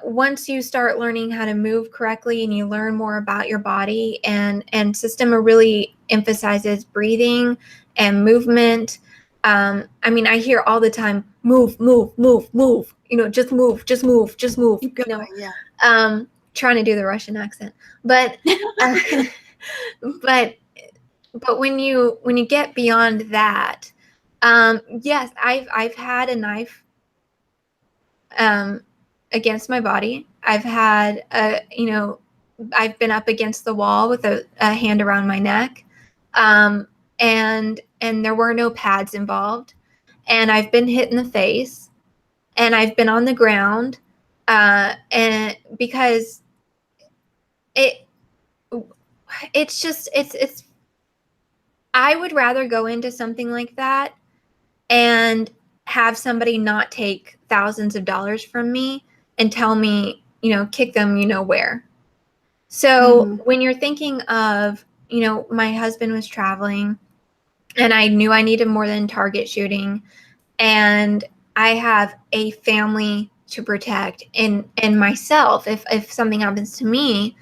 once you start learning how to move correctly and you learn more about your body, and Systema really emphasizes breathing and movement. I mean, I hear all the time, move, move, move, move, just move, just move, just move, Keep going. Yeah. trying to do the Russian accent, but, uh, but, when you get beyond that, yes, I've had a knife, against my body. I've had I've been up against the wall with a hand around my neck, and there were no pads involved, and I've been hit in the face, and I've been on the ground, and because it it's just it's I would rather go into something like that and have somebody not take thousands of dollars from me and tell me, kick them, where. So when you're thinking of, my husband was traveling and I knew I needed more than target shooting, and I have a family to protect, and myself, if something happens to me,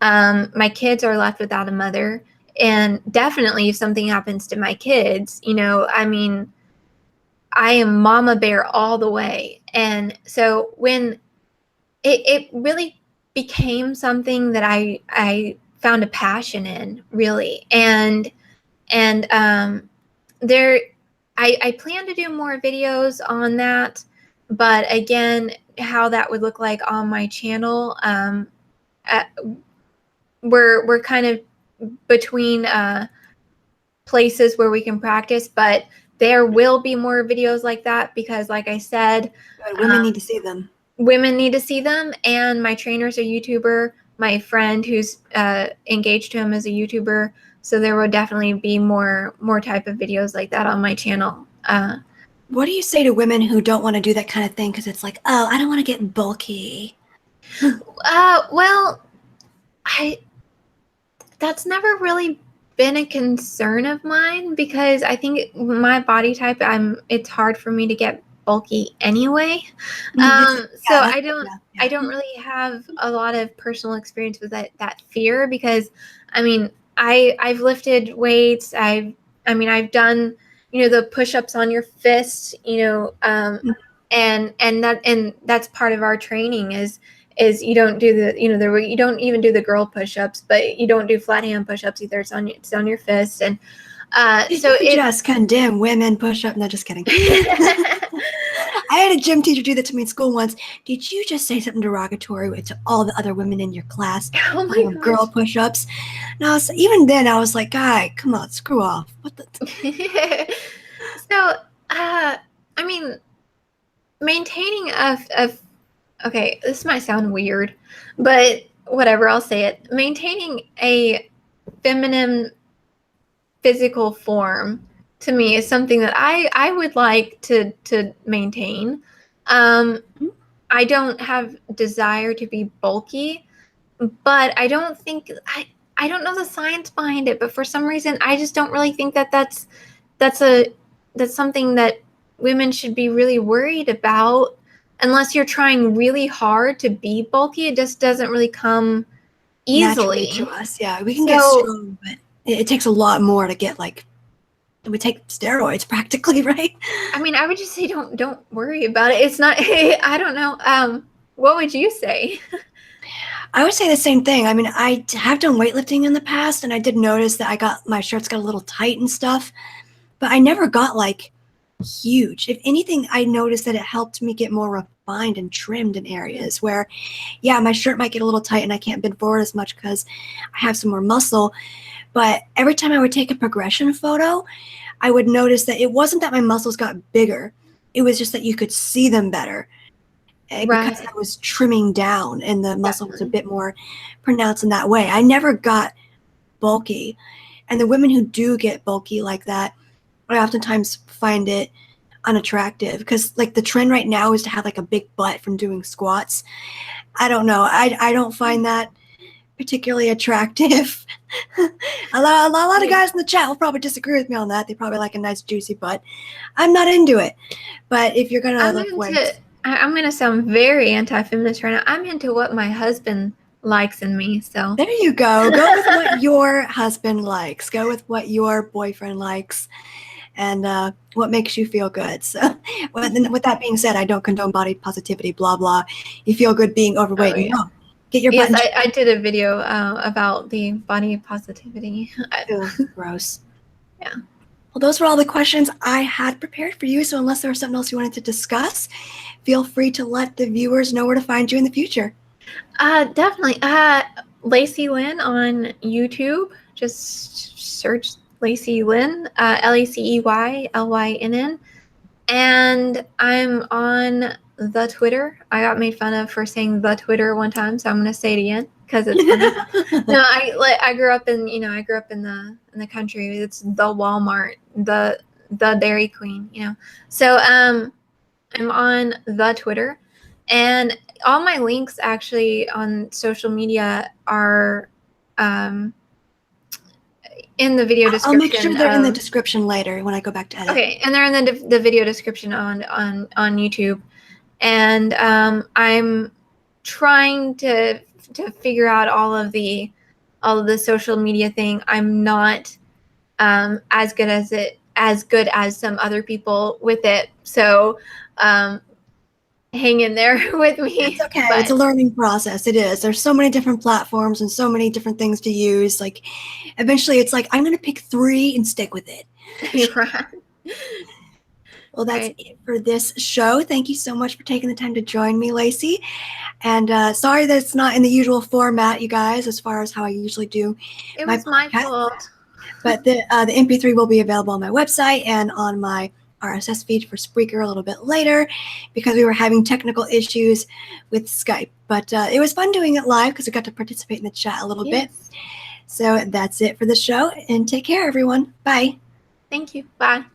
my kids are left without a mother. And definitely if something happens to my kids, I mean, I am mama bear all the way. And so when it really became something that I found a passion in, really. And there I plan to do more videos on that, but again, how that would look like on my channel, uh, we're kind of between places where we can practice, but there will be more videos like that because, like I said, Women need to see them. Women need to see them, and my trainer's a YouTuber. My friend who's engaged to him is a YouTuber, so there will definitely be more type of videos like that on my channel. What do you say to women who don't want to do that kind of thing because it's like, oh, I don't want to get bulky? Well, that's never really been a concern of mine because I think my body type, it's hard for me to get bulky anyway. So I don't really have a lot of personal experience with that fear because, I mean, I've lifted weights. I've done, the push-ups on your fist, and that's part of our training is you don't do the, you don't even do the girl push-ups, but you don't do flat hand push-ups either. It's on your fist. And so you just condemn women push-up. No, just kidding. I had a gym teacher do that to me in school once. Did you just say something derogatory to all the other women in your class? Oh my gosh. Girl push-ups. And even then I was like, guy, come on, screw off. What the? So, I mean, maintaining okay, this might sound weird, but whatever, I'll say it. Maintaining a feminine physical form to me is something that I would like to maintain. I don't have desire to be bulky, but I don't think I don't know the science behind it, but for some reason I just don't really think that's something that women should be really worried about. Unless you're trying really hard to be bulky, it just doesn't really come easily naturally to us. Yeah, we can get strong, but it takes a lot more to get we take steroids practically, right? I mean, I would just say don't worry about it. It's not. I don't know. What would you say? I would say the same thing. I mean, I have done weightlifting in the past, and I did notice that my shirts got a little tight and stuff, but I never got huge. If anything, I noticed that it helped me get more refined and trimmed in areas where, yeah, my shirt might get a little tight and I can't bend forward as much because I have some more muscle. But every time I would take a progression photo, I would notice that it wasn't that my muscles got bigger. It was just that you could see them better because Right. I was trimming down and the muscle was a Definitely. bit more pronounced in that way. I never got bulky. And the women who do get bulky like that, I oftentimes find it unattractive because like the trend right now is to have like a big butt from doing squats. I don't know. I don't find that particularly attractive. a lot of guys in the chat will probably disagree with me on that. They probably like a nice juicy butt. I'm not into it. But if you're gonna I'm lift into. weights, I'm gonna sound very anti-feminist right now. I'm into what my husband likes in me. So there you go. Go with what your husband likes. Go with what your boyfriend likes, and what makes you feel good. So, with that being said, I don't condone body positivity. Blah blah. You feel good being oh overweight. yeah. No, get your Yes, butt. I did a video about the body positivity. Ew, gross. Yeah. Well, those were all the questions I had prepared for you. So, unless there was something else you wanted to discuss, feel free to let the viewers know where to find you in the future. Definitely. Lacey Lynn on YouTube. Just search Lacey Lynn, LaceyLynn. And I'm on the Twitter. I got made fun of for saying the Twitter one time, so I'm gonna say it again because it's funny. No, I grew up in the country. It's the Walmart, the Dairy Queen, So I'm on the Twitter, and all my links actually on social media are in the video I'll make sure description they're in the of. description later when I go back to edit. Okay, and they're in the video description on YouTube, and I'm trying to figure out all of the social media thing. I'm not as good as some other people with it, so hang in there with me. It's okay. But It's a learning process. It is. There's so many different platforms and so many different things to use. Like, eventually, it's like I'm going to pick 3 and stick with it. you're right. Well, that's Right. it for this show. Thank you so much for taking the time to join me, Lacey. And sorry that it's not in the usual format, you guys, as far as how I usually do It my was my podcast. fault. But the MP3 will be available on my website and on my RSS feed for Spreaker a little bit later because we were having technical issues with Skype. But it was fun doing it live because we got to participate in the chat a little bit. So that's it for the show. And take care, everyone. Bye. Thank you. Bye.